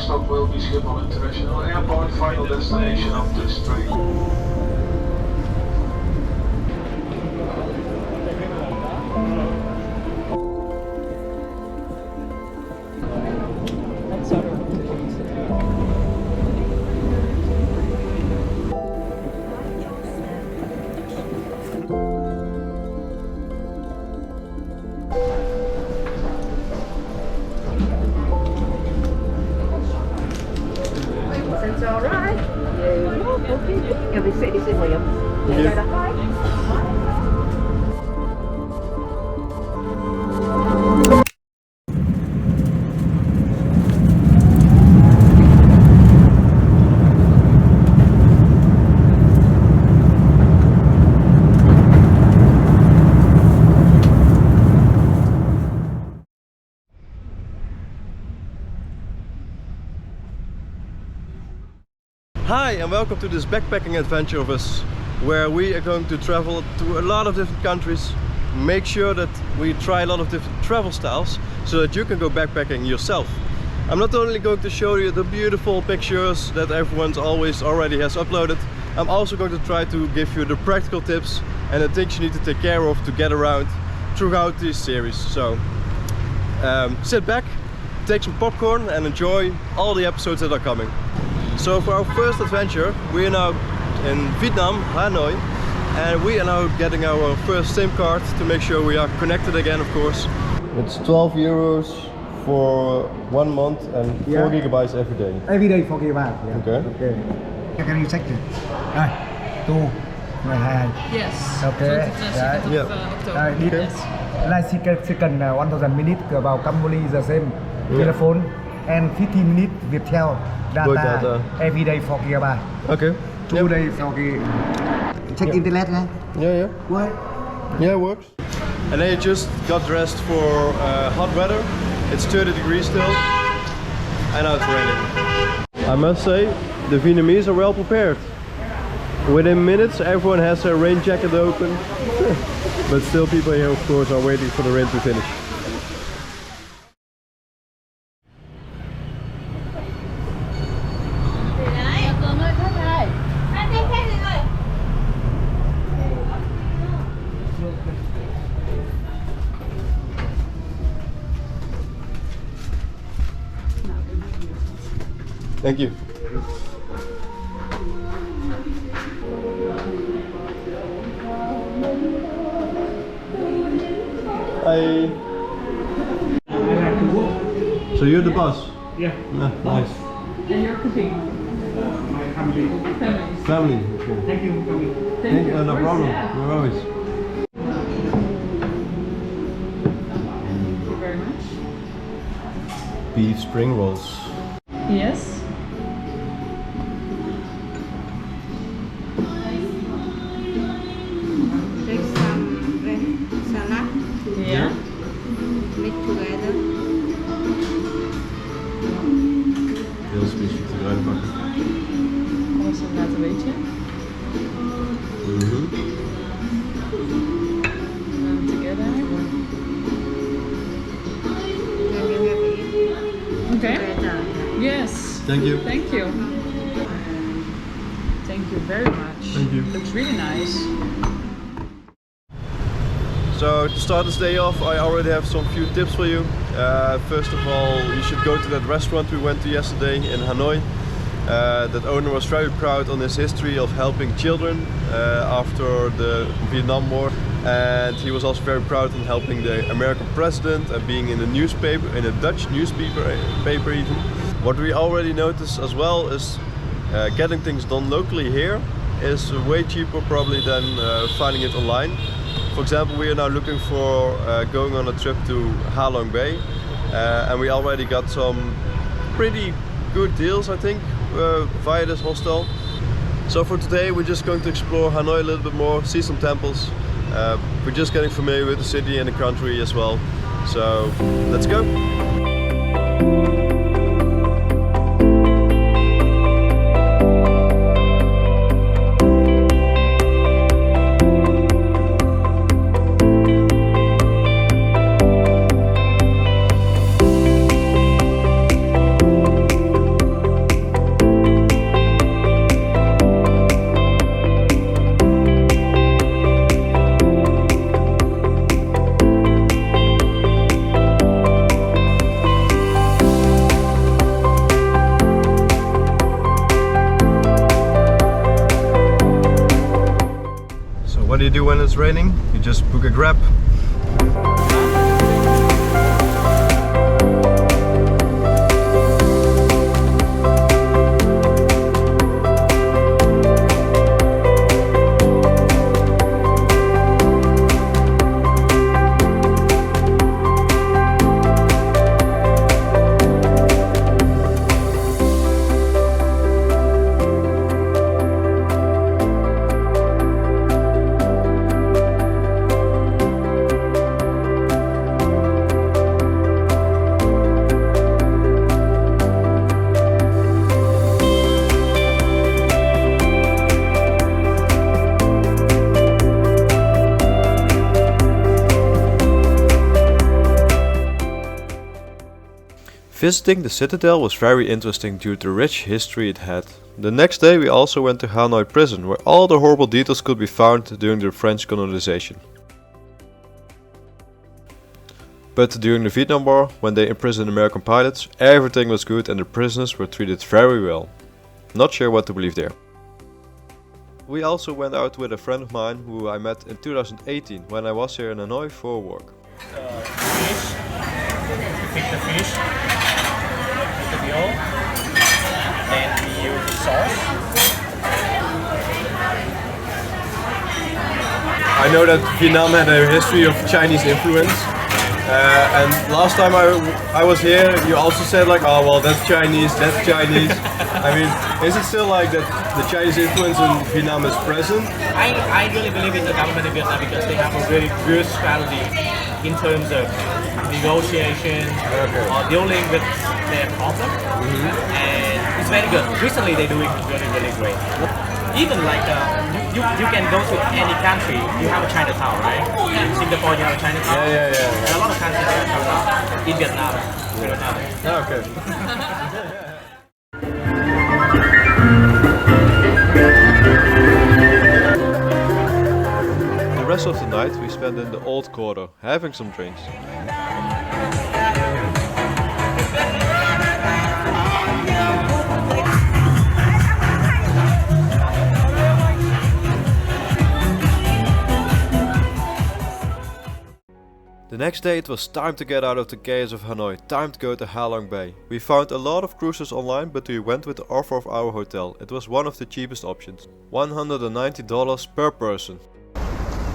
stop will be Schiphol International Airport, final destination of this train. Alright. You'll be sitting in William. Hi and welcome to this backpacking adventure of us, where we are going to travel to a lot of different countries, make sure that we try a lot of different travel styles so that you can go backpacking yourself. I'm not only going to show you the beautiful pictures that everyone's already has uploaded, I'm also going to try to give you the practical tips and the things you need to take care of to get around throughout this series. So sit back, take some popcorn and enjoy all the episodes that are coming. So for our first adventure, we are now in Vietnam, Hanoi, and we are now getting our first SIM card to make sure we are connected again, of course. It's 12 euros for 1 month and 4 gigabytes every day. Every day 4 gigabytes. Yeah. Okay. Okay. Can you check it? Rồi, tu, 12. Yes. Okay. So Yeah. Right, this like second 1000 minutes vào Cambodia the same telephone and 15 minutes Viettel data every day 4 gigabytes. Okay. 2 days 4 gig. Check internet, right? Yeah. What? Yeah, it works. And then you just got dressed for hot weather. It's 30 degrees still, and now it's raining. I must say, the Vietnamese are well prepared. Within minutes, everyone has their rain jacket open. But still, people here, of course, are waiting for the rain to finish. Thank you. Hi. So you're the boss? Yeah. Nice. And you're cooking? My family. Family. Okay. Thank you for coming. Thank you. No problem. Yeah. No worries. Thank you very much. Beef spring rolls. Yes. Take some red salad, Yeah. mix together. Heel specifiek eruit pakken. Alles laten weten. Together. Then you have it Okay. together. Yes. Thank you. Thank you. Thank you very much. Thank you. Looks really nice. So to start this day off, I already have some few tips for you. First of all, you should go to that restaurant we went to yesterday in Hanoi. That owner was very proud on his history of helping children after the Vietnam War, and he was also very proud in helping the American president and being in the newspaper, in a Dutch newspaper even. What we already noticed as well is getting things done locally here is way cheaper probably than finding it online. For example, we are now looking for going on a trip to HaLong Bay, and we already got some pretty good deals, I think, via this hostel. So for today, we're just going to explore Hanoi a little bit more, see some temples. We're just getting familiar with the city and the country as well. So let's go. do you do when it's raining? You just book a Grab. Visiting the Citadel was very interesting due to the rich history it had. The next day we also went to Hanoi prison, where all the horrible details could be found during the French colonization. But during the Vietnam War, when they imprisoned American pilots, everything was good and the prisoners were treated very well. Not sure what to believe there. We also went out with a friend of mine who I met in 2018 when I was here in Hanoi for work. Fish, pick the fish, put the oil, then we use the sauce. I know that Vietnam had a history of Chinese influence, and last time I was here, you also said like, oh well, that's Chinese, that's Chinese. I mean, is it still like that the Chinese influence in Vietnam is present? I really believe in the government of Vietnam because they have a very good strategy in terms of negotiation or dealing with their problem, and it's very good. Recently, they're doing really great. Even like you can go to any country, you have a Chinatown, right? In Singapore, you have a Chinatown. Yeah. There are a lot of countries that have Chinatown. In Vietnam, we don't have it. Oh, okay. The rest of the night we spent in the old quarter, having some drinks. The next day it was time to get out of the chaos of Hanoi, time to go to HaLong Bay. We found a lot of cruises online, but we went with the offer of our hotel. It was one of the cheapest options, $190 per person.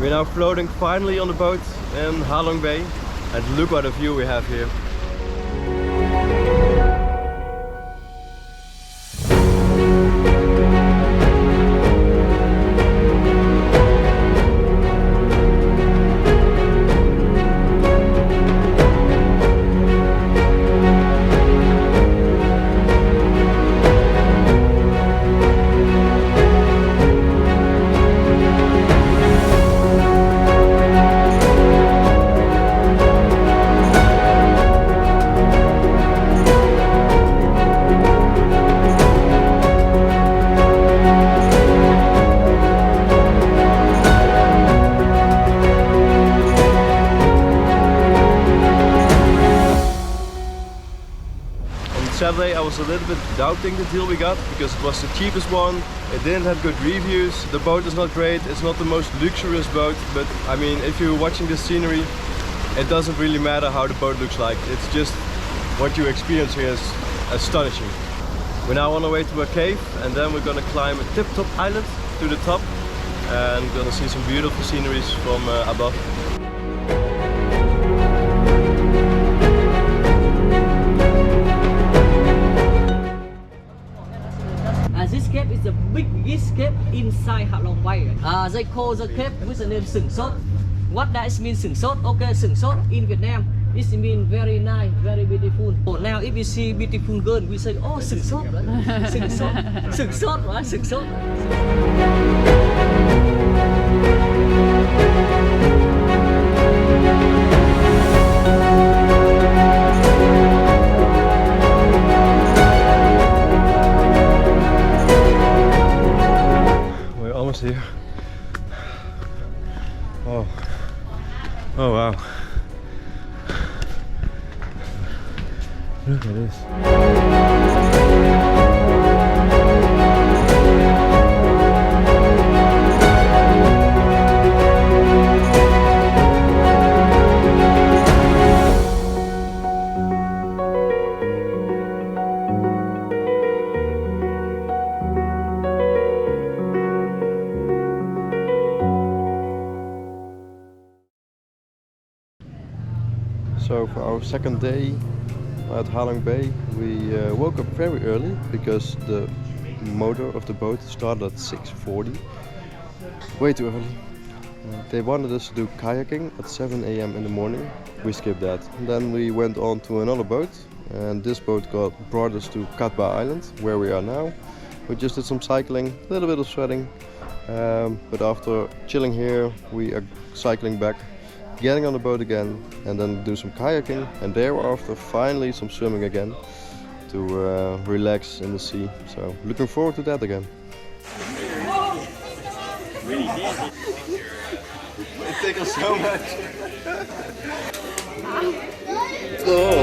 We're now floating finally on the boat in HaLong Bay, and look what a view we have here. Saturday I was a little bit doubting the deal we got because it was the cheapest one, it didn't have good reviews, the boat is not great, it's not the most luxurious boat, but I mean if you're watching the scenery it doesn't really matter how the boat looks like, it's just what you experience here is astonishing. We're now on our way to a cave and then we're gonna climb a tip-top island to the top and we're gonna see some beautiful sceneries from above. This cave is the biggest cave inside HaLong Bay. They call the cave with the name Sừng Sốt. What does mean Sừng Sốt? Okay, Sừng Sốt in Vietnam, it means very nice, very beautiful. So now if we see beautiful girl, we say, oh, Sừng Sốt, Sừng Sốt, Sừng Sốt, right? Sừng Sốt. Here. Oh wow. Look at this. So for our second day at HaLong Bay, we woke up very early because the motor of the boat started at 6:40. Way too early. They wanted us to do kayaking at 7 a.m. in the morning. We skipped that. Then we went on to another boat, and this boat brought us to Katba Island, where we are now. We just did some cycling, a little bit of sweating, but after chilling here, we are cycling back, getting on the boat again, and then do some kayaking, and thereafter finally some swimming again to relax in the sea. So looking forward to that again. It tickles so much. Oh.